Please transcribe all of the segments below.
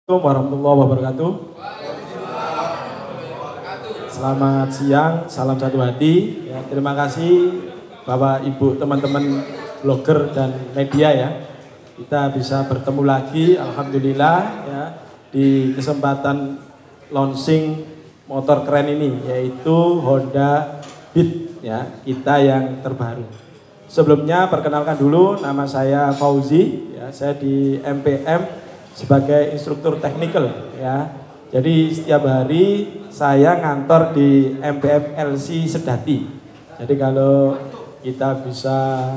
Assalamualaikum warahmatullahi wabarakatuh. Selamat siang, salam satu hati. Ya, terima kasih Bapak Ibu teman-teman blogger dan media ya. Kita bisa bertemu lagi, alhamdulillah ya, di kesempatan launching motor keren ini, yaitu Honda Beat ya, kita yang terbaru. Sebelumnya perkenalkan dulu, nama saya Fauzi ya, saya di MPM sebagai instruktur teknikal ya. Jadi setiap hari saya ngantor di MPM LC Sedati. Jadi kalau kita bisa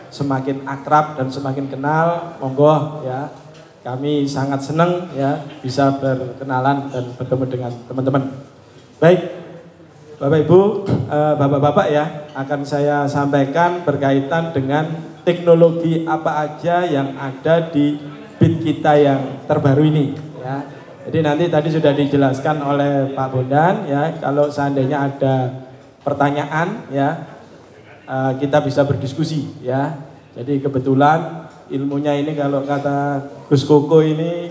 semakin akrab dan semakin kenal, monggo ya. Kami sangat senang ya bisa berkenalan dan bertemu dengan teman-teman. Baik, Bapak Ibu, Bapak-bapak ya, akan saya sampaikan berkaitan dengan teknologi apa aja yang ada di Beat kita yang terbaru ini ya. Jadi nanti tadi sudah dijelaskan oleh Pak Bondan ya, kalau seandainya ada pertanyaan ya, kita bisa berdiskusi ya. Jadi kebetulan ilmunya ini kalau kata Gus Koko ini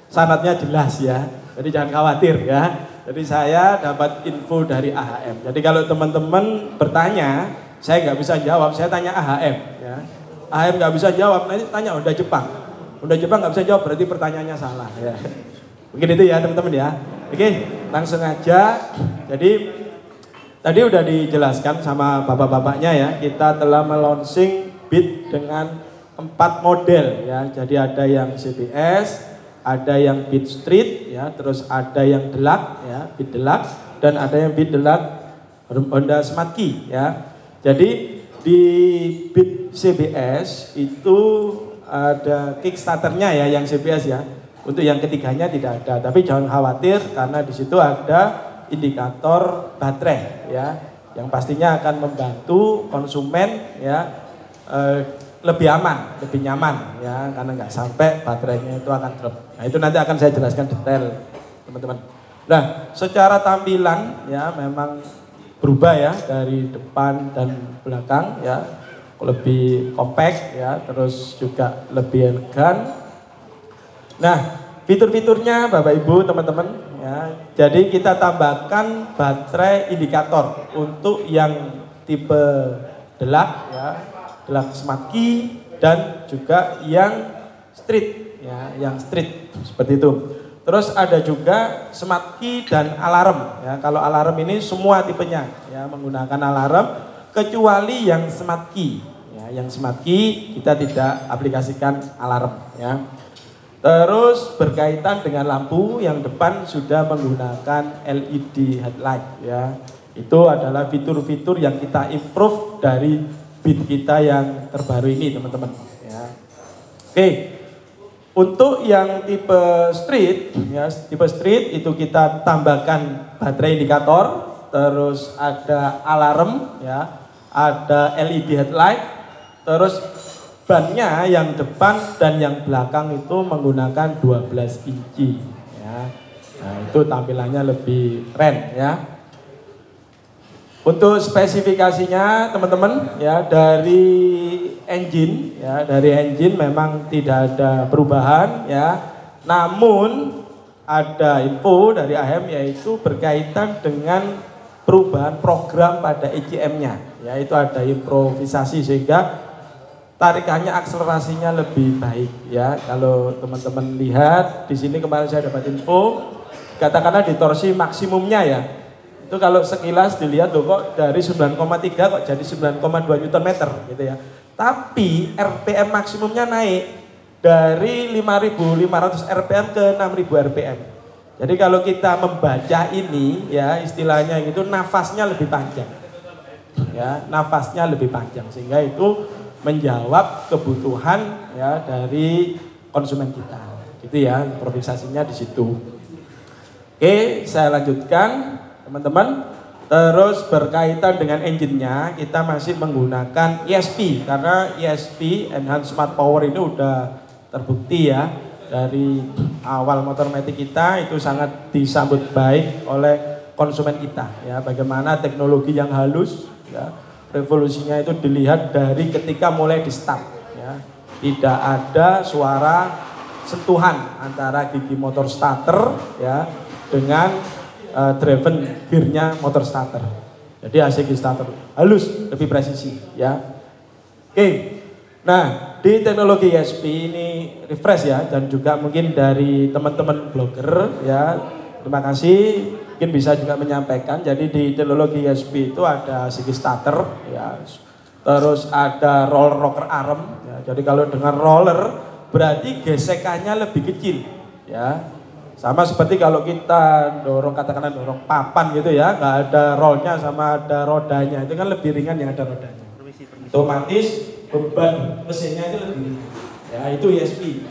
sanatnya jelas ya. Jadi jangan khawatir ya. Jadi saya dapat info dari AHM. Jadi kalau teman-teman bertanya, saya nggak bisa jawab, saya tanya AHM ya. AHM nggak bisa jawab, nanti tanya Honda Jepang. Honda Jepang nggak bisa jawab, berarti pertanyaannya salah ya. Mungkin itu ya teman-teman ya. Oke, langsung aja. Jadi tadi udah dijelaskan sama bapak-bapaknya ya, kita telah melaunching Beat dengan 4 model ya. Jadi ada yang CBS, ada yang Beat Street ya, terus ada yang Deluxe ya, Beat Deluxe, dan ada yang Beat Deluxe Honda Smart Key ya. Jadi di Beat CBS itu ada kickstarternya ya, yang CBS ya. Untuk yang ketiganya tidak ada, tapi jangan khawatir karena di situ ada indikator baterai ya, yang pastinya akan membantu konsumen ya lebih aman, lebih nyaman ya, karena nggak sampai baterainya itu akan drop. Nah itu nanti akan saya jelaskan detail teman-teman. Nah secara tampilan ya memang berubah ya dari depan dan belakang ya, lebih compact ya, terus juga lebih elegan. Nah, fitur-fiturnya Bapak Ibu teman-teman ya. Jadi kita tambahkan baterai indikator untuk yang tipe Deluxe ya, Deluxe Smart Key, dan juga yang Street ya, yang Street seperti itu. Terus ada juga Smart Key dan alarm ya. Kalau alarm ini semua tipenya ya menggunakan alarm, kecuali yang Smart Key ya, yang Smart Key kita tidak aplikasikan alarm ya. Terus berkaitan dengan lampu, yang depan sudah menggunakan LED headlight ya. Itu adalah fitur-fitur yang kita improve dari Beat kita yang terbaru ini teman-teman ya. Oke, untuk yang tipe Street ya, tipe Street itu kita tambahkan baterai indikator, terus ada alarm ya, ada LED headlight, terus bannya yang depan dan yang belakang itu menggunakan 12 inci ya. Nah, itu tampilannya lebih keren ya. Untuk spesifikasinya teman-teman ya, dari engine ya, dari engine memang tidak ada perubahan ya. Namun ada info dari AHM yaitu berkaitan dengan perubahan program pada ECM-nya ya, itu ada improvisasi sehingga tarikannya, akselerasinya lebih baik ya. Kalau teman-teman lihat di sini kemarin saya dapat info, katakanlah di torsi maksimumnya ya, itu kalau sekilas dilihat loh kok dari 9,3 kok jadi 9,2 Nm gitu ya. Tapi RPM maksimumnya naik dari 5.500 RPM ke 6.000 RPM. Jadi kalau kita membaca ini ya, istilahnya itu nafasnya lebih panjang ya, nafasnya lebih panjang, sehingga itu menjawab kebutuhan ya dari konsumen kita, gitu ya, improvisasinya di situ. Oke, saya lanjutkan teman-teman. Terus berkaitan dengan engine-nya, kita masih menggunakan ESP karena ESP Enhanced Smart Power ini udah terbukti ya dari awal motor matic kita itu sangat disambut baik oleh konsumen kita ya. Bagaimana teknologi yang halus ya, revolusinya itu dilihat dari ketika mulai di start ya. Tidak ada suara sentuhan antara gigi motor starter ya dengan driven gearnya motor starter. Jadi AC gigi starter halus, lebih presisi ya. Oke. Nah, di teknologi ESP ini refresh ya, dan juga mungkin dari teman-teman blogger ya, terima kasih, mungkin bisa juga menyampaikan. Jadi di teknologi ESP itu ada segi starter ya, terus ada roller rocker arm ya. Jadi kalau dengan roller berarti gesekannya lebih kecil ya, sama seperti kalau kita dorong, katakanlah dorong papan gitu ya, nggak ada rollnya sama ada rodanya, itu kan lebih ringan yang ada rodanya. Otomatis beban mesinnya itu lebih ringan ya, itu ESP.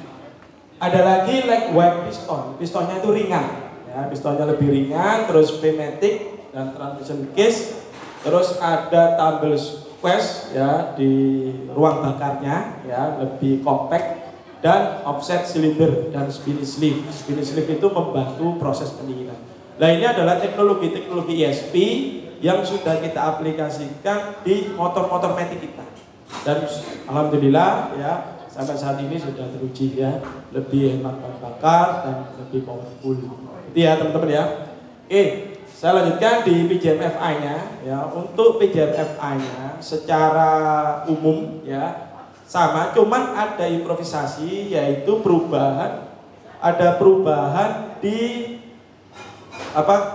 Ada lagi leg wide piston, pistonnya itu ringan ya, pistonnya lebih ringan, terus pneumatic dan transmission case, terus ada tumble squash ya di ruang bakarnya ya, lebih compact, dan offset cylinder dan spinning sleeve. Spinning sleeve itu membantu proses pendinginan. Nah, ini adalah teknologi ESP yang sudah kita aplikasikan di motor-motor Matic kita. Dan alhamdulillah ya, sampai saat ini sudah teruji ya, lebih hemat bahan bakar dan lebih powerful. Itu ya teman-teman ya. Oke, saya lanjutkan di PJM-FI-nya ya. Untuk PJM-FI-nya secara umum ya sama, cuman ada improvisasi, yaitu ada perubahan di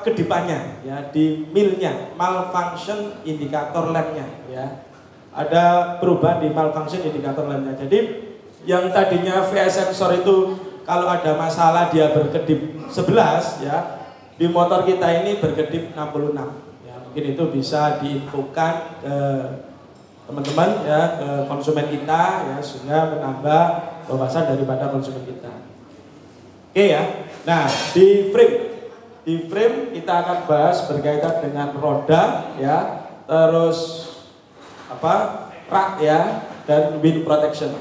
kedipannya ya, di milnya, malfunction indikator lampnya ya. Ada perubahan di malfunction indikator lampnya. Jadi yang tadinya VS sensor itu kalau ada masalah dia berkedip 11 ya, di motor kita ini berkedip 66 ya. Mungkin itu bisa diinfokan ke teman-teman ya, ke konsumen kita ya, sehingga menambah wawasan daripada konsumen kita. Oke ya. Nah, di frame kita akan bahas berkaitan dengan roda ya, terus rak ya, dan wind protection.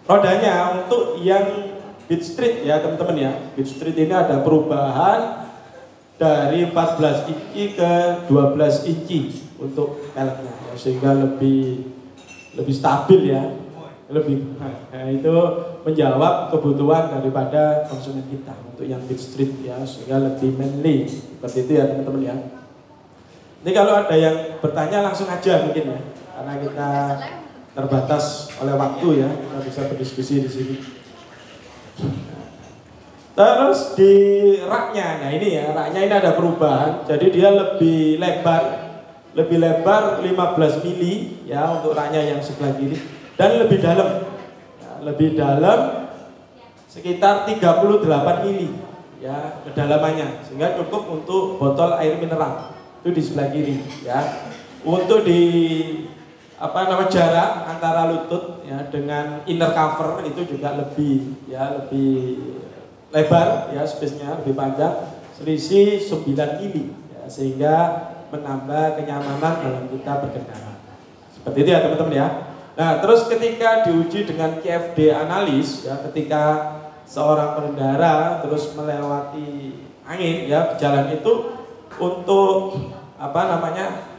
Rodanya untuk yang Beat Street ya teman-teman ya. Beat Street ini ada perubahan dari 14 inci ke 12 inci untuk peleknya ya, sehingga lebih stabil ya, itu menjawab kebutuhan daripada konsumen kita untuk yang Beat Street ya, sehingga lebih manly seperti itu ya teman-teman ya. Ini kalau ada yang bertanya langsung aja mungkin ya, karena kita terbatas oleh waktu ya, kita bisa berdiskusi di sini. Terus di raknya, nah ini ya, raknya ini ada perubahan, jadi dia lebih lebar 15 mili ya untuk raknya yang sebelah kiri, dan lebih dalam ya, sekitar 38 mili ya kedalamannya, sehingga cukup untuk botol air mineral. Itu di sebelah kiri ya. Untuk di jarak antara lutut ya dengan inner cover itu juga lebih lebar ya, space-nya lebih panjang, selisih 9 mili ya, sehingga menambah kenyamanan dalam kita berkendara. Seperti itu ya teman-teman ya. Nah, terus ketika diuji dengan KFD analis ya, ketika seorang pengendara terus melewati angin ya, jalan itu untuk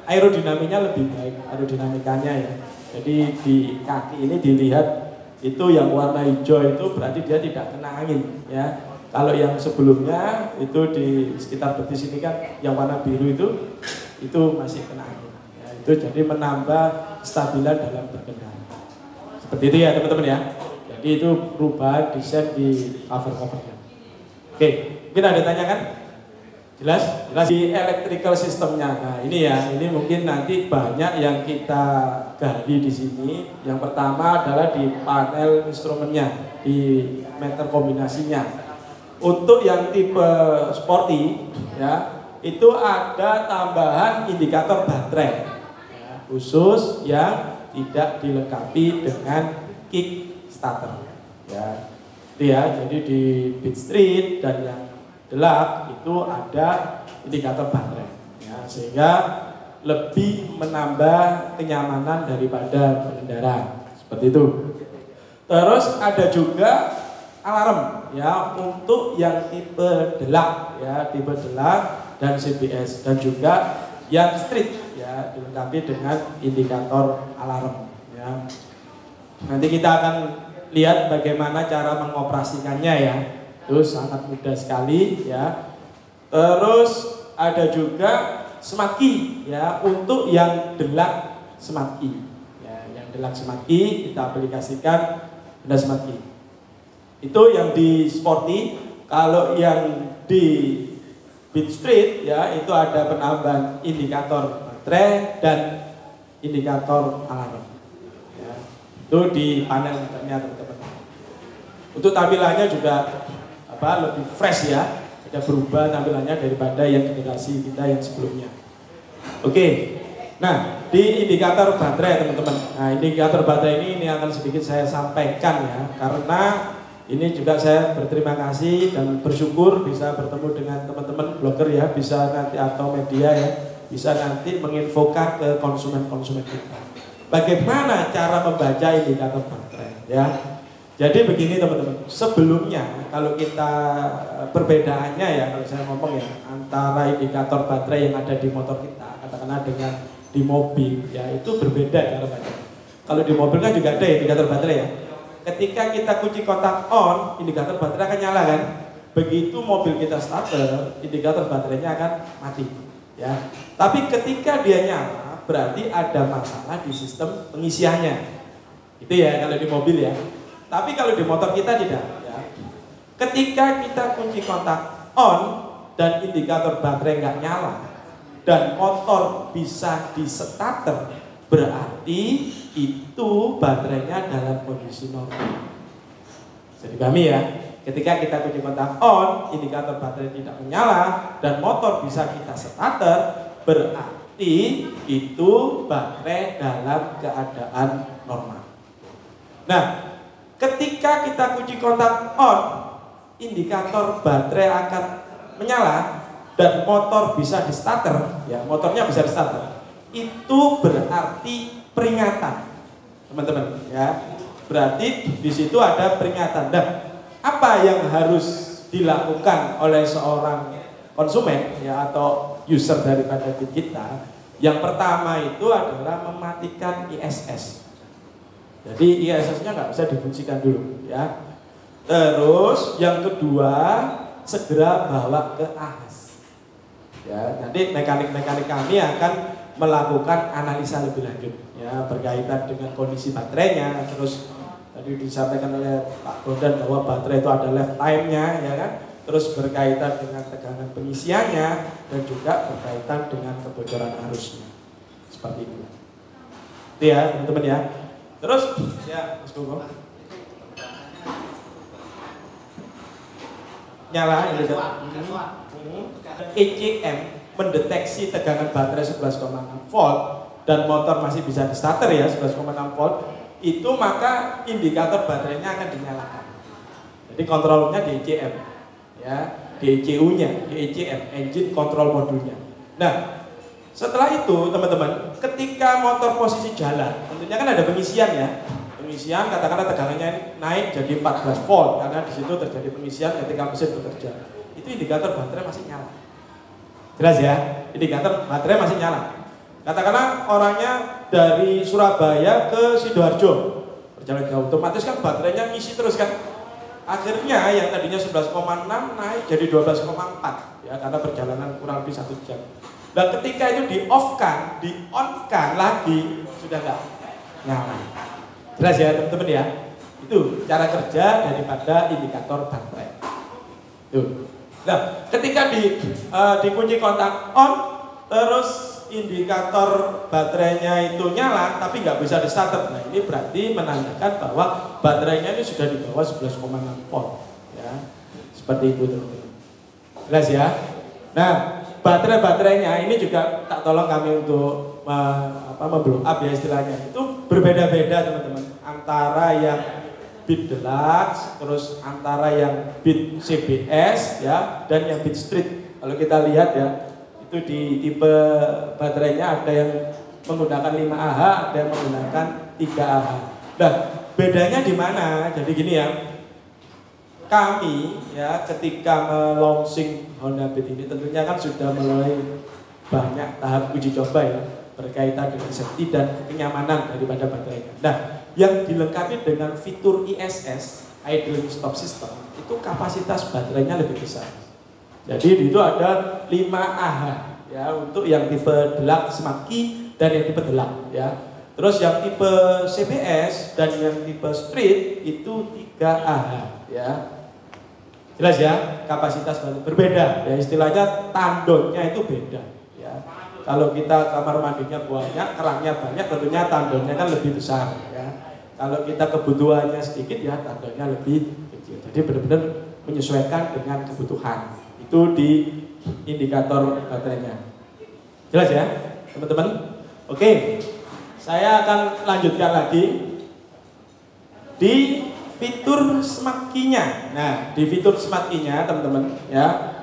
aerodinamikanya lebih baik, aerodinamikanya ya. Jadi di kaki ini dilihat itu yang warna hijau itu berarti dia tidak kena angin ya. Kalau yang sebelumnya itu di sekitar betis ini kan yang warna biru itu masih kena angin ya, itu jadi menambah kestabilan dalam berkendara. Seperti itu ya teman-teman ya. Jadi itu perubahan desain di cover-covernya. Oke, mungkin ada tanya kan? Jelas di electrical systemnya. Nah ini ya, ini mungkin nanti banyak yang kita gali di sini. Yang pertama adalah di panel instrumennya, di meter kombinasinya. Untuk yang tipe sporty ya, itu ada tambahan indikator baterai ya, khusus yang tidak dilengkapi dengan kick starter ya. Itu ya, jadi di Beat Street dan yang gelap itu ada indikator baterai ya, sehingga lebih menambah kenyamanan daripada pengendara. Seperti itu. Terus ada juga alarm ya untuk yang tipe delak ya, tipe delak dan CBS, dan juga yang street ya dilengkapi dengan indikator alarm ya. Nanti kita akan lihat bagaimana cara mengoperasikannya ya. Itu sangat mudah sekali ya. Terus ada juga smart key ya, untuk yang delak smart key ya, yang delak smart key kita aplikasikan ada smart key. Itu yang di sporty. Kalau yang di Beat Street ya, itu ada penambahan indikator baterai dan indikator alarm ya. Itu di panel teman-teman. Untuk tampilannya juga lebih fresh ya, ada berubah tampilannya daripada yang generasi kita yang sebelumnya. Oke, nah di indikator baterai teman-teman. Nah indikator baterai ini akan sedikit saya sampaikan ya, karena ini juga saya berterima kasih dan bersyukur bisa bertemu dengan teman-teman blogger ya, bisa nanti atau media ya, bisa nanti menginfokan ke konsumen-konsumen kita. Bagaimana cara membaca indikator baterai ya? Jadi begini teman-teman, sebelumnya kalau kita perbedaannya ya, kalau saya ngomong ya, antara indikator baterai yang ada di motor kita, katakanlah dengan di mobil ya, itu berbeda cara baca. Kalau di mobil kan juga ada indikator baterai ya. Ketika kita kunci kontak on, indikator baterai akan nyala kan. Begitu mobil kita starter, indikator baterainya akan mati ya. Tapi ketika dia nyala, berarti ada masalah di sistem pengisiannya. Itu ya kalau di mobil ya. Tapi kalau di motor kita tidak ya. Ketika kita kunci kontak on dan indikator baterai nggak nyala dan motor bisa di starter, berarti itu baterainya dalam kondisi normal. Jadi kami ya, ketika kita kunci kontak on, indikator baterai tidak menyala dan motor bisa kita starter, berarti itu baterai dalam keadaan normal. Nah, ketika kita kunci kontak on, indikator baterai akan menyala dan motor bisa di starter, ya motornya bisa di starter. Itu berarti peringatan, teman-teman ya. Berarti di situ ada peringatan. Nah, apa yang harus dilakukan oleh seorang konsumen ya atau user daripada kita? Yang pertama itu adalah mematikan ISS. Jadi ISS-nya nggak bisa difungsikan dulu ya. Terus yang kedua segera bawa ke AHAS. Ya, nanti mekanik-mekanik kami akan melakukan analisa lebih lanjut ya berkaitan dengan kondisi baterainya. Terus tadi disampaikan oleh Pak Bondan bahwa baterai itu ada lifetime-nya ya kan. Terus berkaitan dengan tegangan pengisiannya dan juga berkaitan dengan kebocoran arusnya. Seperti itu. Itu ya teman-teman ya. Terus ya Mas Bogo. Nyala ini ECM mendeteksi tegangan baterai 11,6 volt dan motor masih bisa di starter ya 11,6 volt, itu maka indikator baterainya akan dinyalakan. Jadi kontrolnya di ECM ya, di ECU-nya, di ECM, engine control modulnya. Nah, setelah itu teman-teman, ketika motor posisi jalan, tentunya kan ada pengisian ya. Pengisian katakanlah tegangannya naik jadi 14 volt karena di situ terjadi pengisian ketika mesin bekerja. Itu indikator baterai masih nyala. Jelas ya? Indikator baterai masih nyala. Katakanlah orangnya dari Surabaya ke Sidoarjo, perjalanan jauh, otomatis kan baterainya ngisi terus kan. Akhirnya yang tadinya 11,6 naik jadi 12,4 ya karena perjalanan kurang lebih 1 jam. Dan ketika itu di-off-kan, di-on-kan lagi, sudah enggak nyala. Jelas ya teman-teman ya? Itu cara kerja daripada indikator baterai. Tuh. Nah, ketika dikunci kontak on, terus indikator baterainya itu nyala, tapi nggak bisa di starter. Nah, ini berarti menandakan bahwa baterainya ini sudah di bawah 11,6 volt. Ya, seperti itu teman-teman. Jelas ya? Nah, baterai-baterainya ini juga tak tolong kami untuk memblow up ya istilahnya. Itu berbeda-beda teman-teman, antara yang Beat Deluxe, terus antara yang Beat CBS ya dan yang Beat Street. Kalau kita lihat ya, itu di tipe baterainya ada yang menggunakan 5Ah, ada yang menggunakan 3Ah. Nah, bedanya di mana? Jadi gini ya. Kami ya ketika melaunching Honda Beat ini tentunya kan sudah melalui banyak tahap uji coba ya berkaitan dengan safety dan kenyamanan daripada baterainya. Nah, yang dilengkapi dengan fitur ISS, Idle Stop System, itu kapasitas baterainya lebih besar. Jadi itu ada 5 Ah ya untuk yang tipe delak smart key dan yang tipe delak ya. Terus yang tipe CBS dan yang tipe street itu 3 Ah ya. Jelas ya, kapasitas berbeda ya, istilahnya tandonnya itu beda ya. Kalau kita kamar mandinya banyak, kerangnya banyak, tentunya tandonnya kan lebih besar ya. Kalau kita kebutuhannya sedikit ya tandonnya lebih kecil. Jadi benar-benar menyesuaikan dengan kebutuhan. Itu di indikator baterainya. Jelas ya, teman-teman? Oke. Saya akan lanjutkan lagi di fitur smart key-nya. Nah, di fitur smart key-nya teman-teman ya,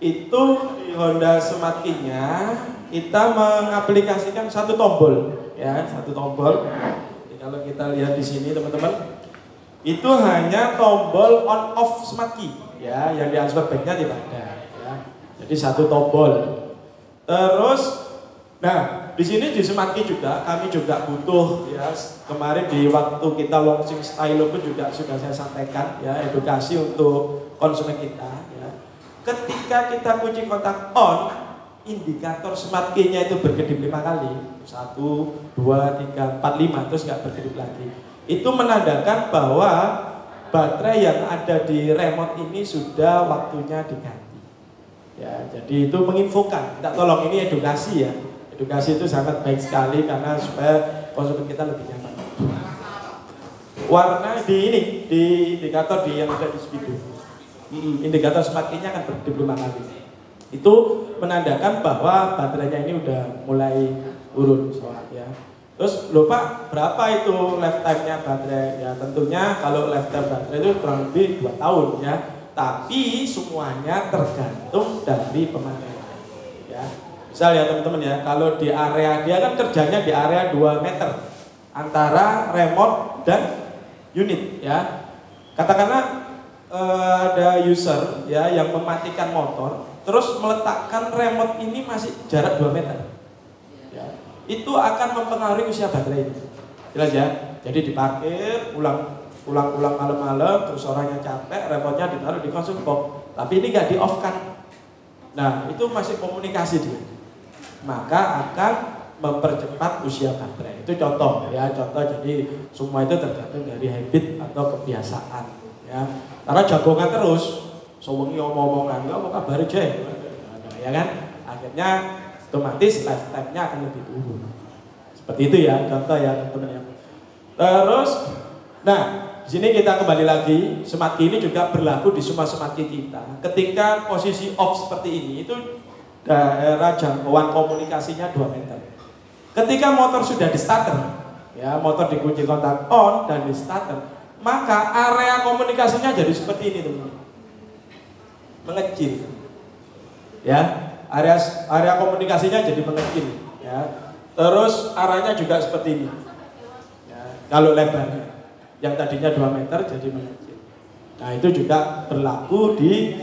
itu di Honda Smart Key-nya kita mengaplikasikan satu tombol ya, satu tombol. Jadi kalau kita lihat di sini teman-teman, itu hanya tombol on off smart key ya, yang di aspek-nya tidak ada ya. Jadi satu tombol. Terus nah, di sini di smart key juga kami juga butuh ya, kemarin di waktu kita launching stylo pun juga sudah saya sampaikan ya, edukasi untuk konsumen kita ya. Ketika kita kunci kontak on, indikator smart key-nya itu berkedip 5 kali. 1, 2, 3, 4, 5 terus nggak berkedip lagi. Itu menandakan bahwa baterai yang ada di remote ini sudah waktunya diganti. Ya, jadi itu menginfokan. Kita tolong, ini edukasi ya. Edukasi itu sangat baik sekali karena supaya konsumen kita lebih nyaman. Warna di ini, di indikator di yang ada di speedo. Indikator smart key-nya akan berkedip 5 kali. Itu menandakan bahwa baterainya ini udah mulai turun ya. Terus lupa berapa itu lifetime-nya baterai ya, tentunya kalau lifetime baterai itu kurang lebih 2 tahun ya. Tapi semuanya tergantung dari pemakaian ya. Misal ya teman-teman ya, kalau di area dia kan kerjanya di area 2 meter antara remote dan unit ya. Katakanlah ada user ya yang mematikan motor, terus meletakkan remote ini masih jarak 2 meter ya. Itu akan mempengaruhi usia baterai ini. Jelas ya. Jadi diparkir, pulang malam-malam, terus orangnya capek, remote-nya ditaruh di konsol box, tapi ini nggak di off kan. Nah itu masih komunikasi dia, maka akan mempercepat usia baterai. Itu contoh ya, contoh. Jadi semua itu tergantung dari habit atau kebiasaan ya. Karena jagongan terus, sewengi omong-omongan, nggak mau kabar aja ya kan, akhirnya otomatis lifetime-nya akan lebih turun. Seperti itu ya, contoh ya teman-teman ya. Terus, nah di sini kita kembali lagi, smart key ini juga berlaku di semua smart key kita. Ketika posisi off seperti ini, itu daerah jangkauan komunikasinya 2 meter. Ketika motor sudah di starter, ya motor dikunci kontak on dan di starter, maka area komunikasinya jadi seperti ini teman-teman, mengecil, ya area komunikasinya jadi mengecil, ya. Terus arahnya juga seperti ini, ya. Kalau lebarnya, yang tadinya 2 meter jadi mengecil. Nah itu juga berlaku di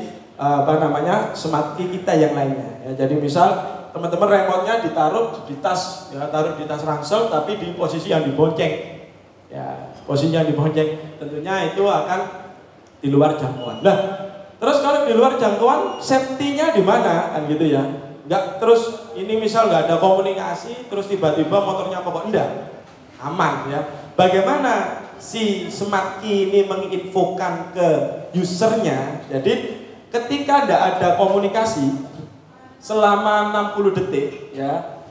smart key kita yang lainnya ya. Jadi misal teman-teman remote-nya ditaruh di tas ya, taruh di tas ransel tapi di posisi yang dibonceng ya, posisi yang dibonceng tentunya itu akan di luar jangkauan. Nah terus kalau di luar jangkauan safety-nya di mana kan gitu ya. Enggak terus ini misal nggak ada komunikasi terus tiba-tiba motornya pokok, enggak, aman ya. Bagaimana si smart key ini menginfokan ke usernya? Jadi ketika tidak ada komunikasi selama 60 detik ya,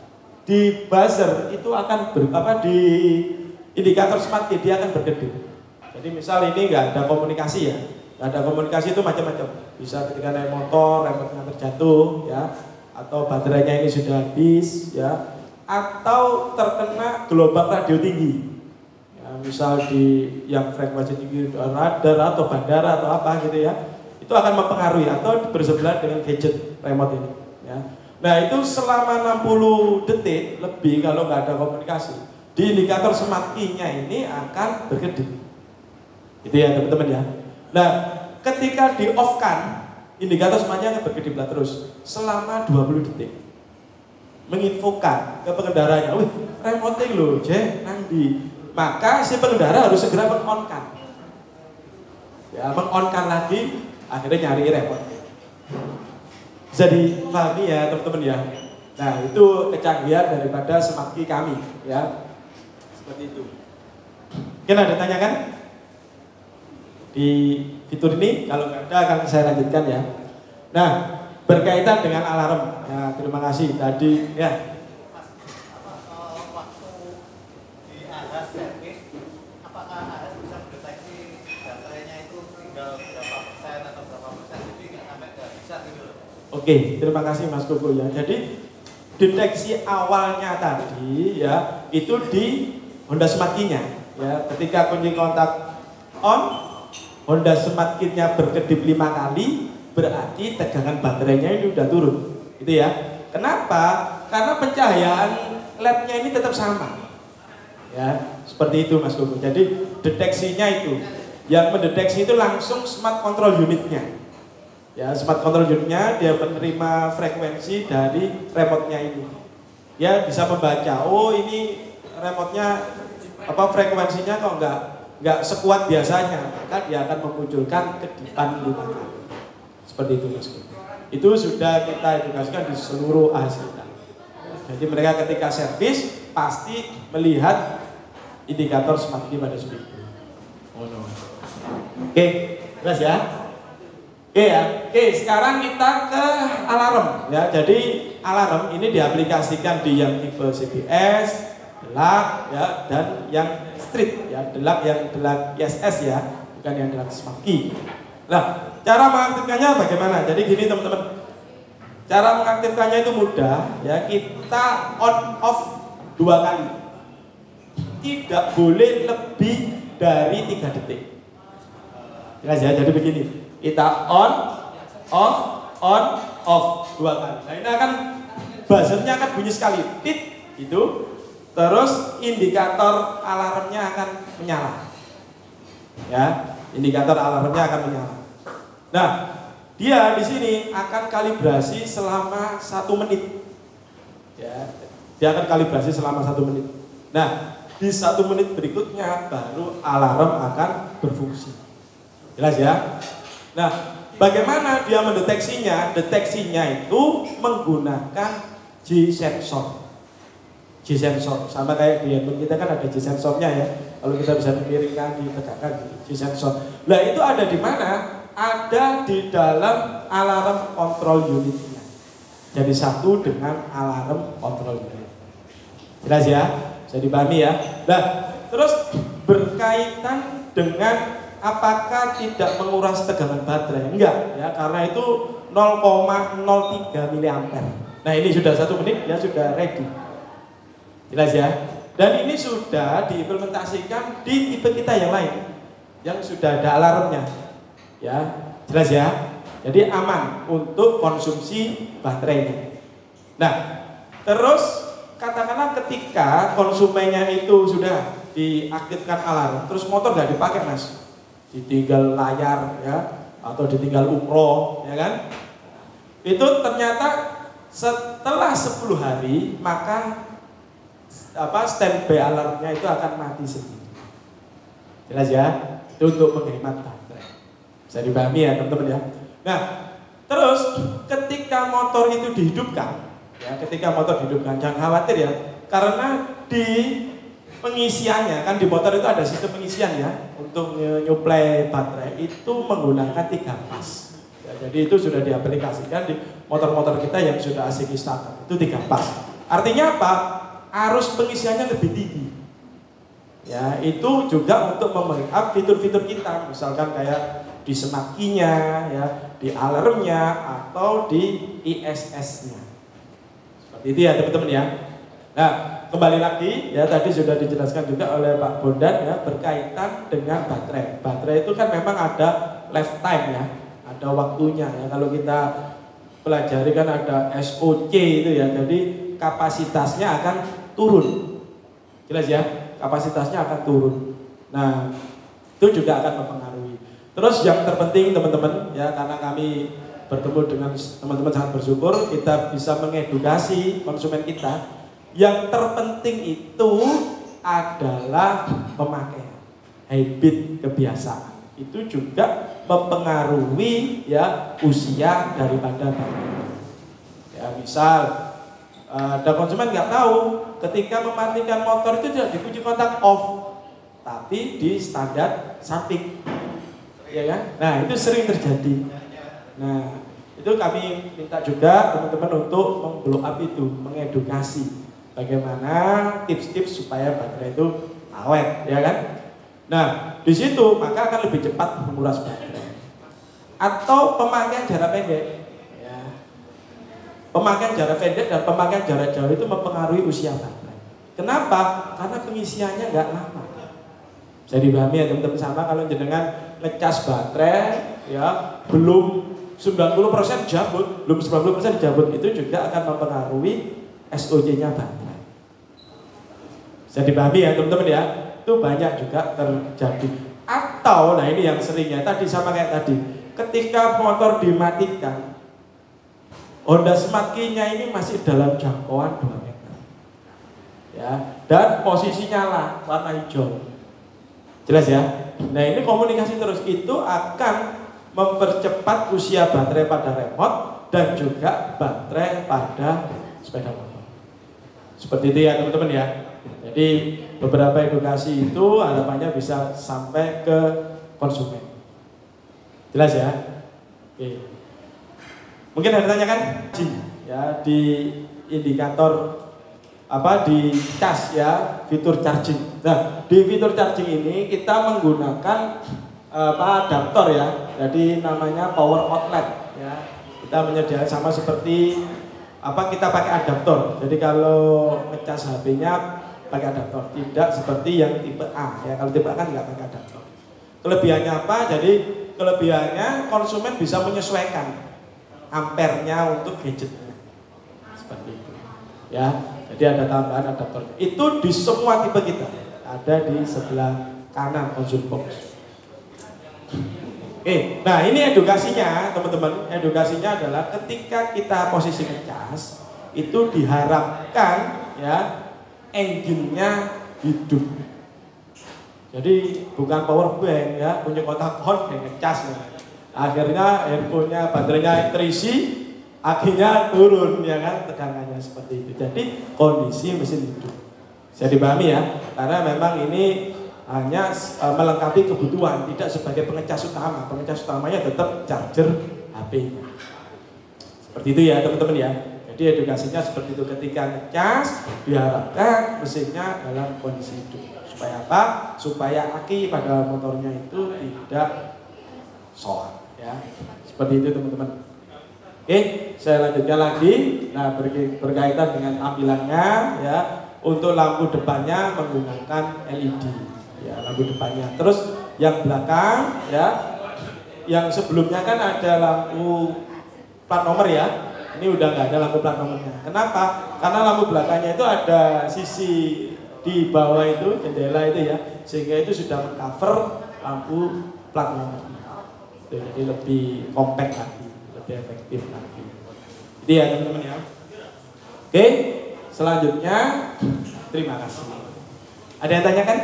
di buzzer itu akan di indikator smart key dia akan berkedip. Jadi misal ini nggak ada komunikasi ya, nggak ada komunikasi itu macam-macam. Bisa ketika naik motor, remote-nya terjatuh ya, atau baterainya ini sudah habis ya, atau terkena gelombang radio tinggi. Misal di yang frekuensi tinggi radar atau bandara atau apa gitu ya, itu akan mempengaruhi atau bersebelahan dengan gadget remote ini ya. Nah itu selama 60 detik lebih kalau nggak ada komunikasi, di indikator smart key-nya ini akan berkedip itu ya teman-teman ya. Nah ketika di off kan, indikator smart-nya akan berkedip terus selama 20 detik, menginfokan ke pengendaranya, wih remote loh nang di maka si pengendara harus segera meng-on-kan. Ya, meng-on-kan lagi, akhirnya nyari repot. Jadi pahami ya teman-teman ya. Nah itu kecanggihan daripada smart key kami ya. Seperti itu. Mungkin ada tanyakan di fitur ini? Kalau nggak ada akan saya lanjutkan ya. Nah berkaitan dengan alarm. Ya, terima kasih tadi ya. Oke, terima kasih Mas Koko ya. Jadi deteksi awalnya tadi ya itu di Honda Smart Key-nya ya. Ketika kunci kontak on, Honda Smart Key-nya berkedip 5 kali, berarti tegangan baterainya ini udah turun. Gitu ya. Kenapa? Karena pencahayaan LED-nya ini tetap sama. Ya, seperti itu Mas Koko. Jadi deteksinya itu yang mendeteksi itu langsung smart control unitnya. Ya, smart control unitnya dia menerima frekuensi dari remote-nya ini. Dia bisa membaca, oh ini remote-nya apa frekuensinya kok nggak sekuat biasanya, maka dia akan memunculkan kedipan 5 kali. Seperti itu Mas. Itu sudah kita edukasikan di seluruh ASITA. Jadi mereka ketika servis pasti melihat indikator smart key pada speaker. Oh no. Oke, jelas ya. Oke ya, oke sekarang kita ke alarm ya. Jadi alarm ini diaplikasikan di yang tipe CBS, delak ya, dan yang street ya, delak yang delak ISS ya, bukan yang delak smart key. Nah, cara mengaktifkannya bagaimana? Jadi gini teman-teman, cara mengaktifkannya itu mudah ya. Kita on off 2 kali, tidak boleh lebih dari 3 detik. Jelas ya, jadi begini. Kita on, off, 2 kali. Nah ini akan buzzernya akan bunyi sekali, tit, gitu. Terus indikator alarmnya akan menyala. Ya, indikator alarmnya akan menyala. Nah, dia di sini akan kalibrasi selama 1 menit. Ya, dia akan kalibrasi selama 1 menit. Nah, di 1 menit berikutnya baru alarm akan berfungsi. Jelas ya? Nah, bagaimana dia mendeteksinya? Deteksinya itu menggunakan G-sensor. G-sensor, sama kayak di handphone kita kan ada G-sensornya ya. Kalau kita bisa miringkan, ditegakkan G-sensor. Nah, itu ada di mana? Ada di dalam alarm control unitnya. Jadi satu dengan alarm control unit. Jelas ya? Bisa dipahami ya? Nah, terus berkaitan dengan apakah tidak menguras tegangan baterai? Enggak ya, karena itu 0,03 mA. Nah ini sudah 1 menit, dia sudah ready. Jelas ya? Dan ini sudah diimplementasikan di tipe kita yang lain, yang sudah ada alarmnya. Ya, jelas ya? Jadi aman untuk konsumsi baterainya. Nah, terus katakanlah ketika konsumennya itu sudah diaktifkan alarm, terus motor nggak dipakai Mas, ditinggal layar ya, atau ditinggal umroh ya kan, itu ternyata setelah 10 hari maka standby alarmnya itu akan mati sendiri. Jelas ya? Itu untuk menghemat baterai. Bisa dipahami ya teman-teman ya. Nah, terus ketika motor itu dihidupkan ya, ketika motor dihidupkan jangan khawatir ya, karena di pengisiannya kan di motor itu ada sistem pengisian ya, untuk nyuplai baterai itu menggunakan 3 pas ya, jadi itu sudah diaplikasikan di motor-motor kita yang sudah ASIC starter itu 3 pas. Artinya apa? Arus pengisiannya lebih tinggi ya. Itu juga untuk membackup fitur-fitur kita, misalkan kayak di smart key-nya ya, di alarmnya, atau di ISS-nya. Seperti itu ya teman-teman ya. Nah, kembali lagi ya, tadi sudah dijelaskan juga oleh Pak Bondan ya, berkaitan dengan baterai. Baterai itu kan memang ada lifetime ya, ada waktunya ya. Kalau kita pelajari kan ada SOC itu ya, jadi kapasitasnya akan turun. Jelas ya, kapasitasnya akan turun. Nah, itu juga akan mempengaruhi. Terus yang terpenting teman-teman ya, karena kami bertemu dengan teman-teman sangat bersyukur, kita bisa mengedukasi konsumen kita. Yang terpenting itu adalah pemakaian, habit, kebiasaan. Itu juga mempengaruhi ya usia daripada baterai. Ya misal ada konsumen nggak tahu ketika mematikan motor itu tidak dikunci kontak off, tapi di standar samping, ya kan? Nah itu sering terjadi. Nah itu kami minta juga teman-teman untuk memblow up itu, mengedukasi bagaimana tips-tips supaya baterai itu awet, ya kan? Nah di situ maka akan lebih cepat menguras baterai. Atau pemakaian jarak pendek. Pemakaian jarak pendek dan pemakaian jarak jauh itu mempengaruhi usia baterai. Kenapa? Karena pengisiannya nggak lama. Bisa dipahami ya teman-teman, sama kalau jenengan ngecas baterai ya belum 90% jabut, belum 90% jabut, itu juga akan mempengaruhi SOC-nya baterai. Bisa dipahami ya teman-teman ya, itu banyak juga terjadi. Atau, nah ini yang seringnya tadi sama kayak tadi, ketika motor dimatikan, Honda Smart Key-nya ini masih dalam jangkauan 2 meter, ya, dan posisinya lah warna hijau, jelas ya. Nah ini komunikasi terus, itu akan mempercepat usia baterai pada remote dan juga baterai pada sepeda motor. Seperti itu ya teman-teman ya. Jadi beberapa edukasi itu harapannya bisa sampai ke konsumen. Jelas ya? Oke. Mungkin ada tanyakan? Ya, di indikator apa di cas ya, fitur charging. Nah, di fitur charging ini kita menggunakan adaptor ya. Jadi namanya power outlet ya. Kita menyediakan sama seperti kita pakai adaptor. Jadi kalau ngecas HP-nya pakai adaptor, tidak seperti yang tipe A ya. Kalau tipe A kan nggak pakai adaptor. Kelebihannya apa? Jadi kelebihannya konsumen bisa menyesuaikan ampernya untuk gadgetnya. Seperti itu. Ya. Jadi ada tambahan adaptor. Itu di semua tipe kita. Ada di sebelah kanan console box. Oke, nah ini edukasinya teman-teman. Edukasinya adalah ketika kita posisi ngecas itu diharapkan ya engine-nya hidup. Jadi bukan power bank ya, punya kotak on yang ngecas ya. Akhirnya handphonenya baterainya terisi, akhirnya turun ya kan tegangannya seperti itu. Jadi kondisi mesin hidup. Bisa dipahami ya, karena memang ini hanya melengkapi kebutuhan, tidak sebagai pengecas utama. Pengecas utamanya tetap charger HP-nya. Seperti itu ya teman-teman ya. Jadi edukasinya seperti itu, ketika ngecas diharapkan mesinnya dalam kondisi hidup. Supaya apa? Supaya aki pada motornya itu tidak soak ya. Seperti itu teman-teman. Oke, saya lanjutkan lagi. Nah, berkaitan dengan tampilannya ya. Untuk lampu depannya menggunakan LED. Ya, lampu depannya. Terus yang belakang ya, yang sebelumnya kan ada lampu plat nomor ya. Ini udah nggak ada lampu plat nomornya. Kenapa? Karena lampu belakangnya itu ada sisi di bawah itu, jendela itu ya, sehingga itu sudah mengcover lampu plat nomor. Jadi lebih compact lagi, lebih efektif lagi. Jadi ya teman-teman ya. Oke, selanjutnya terima kasih. Ada yang tanyakan?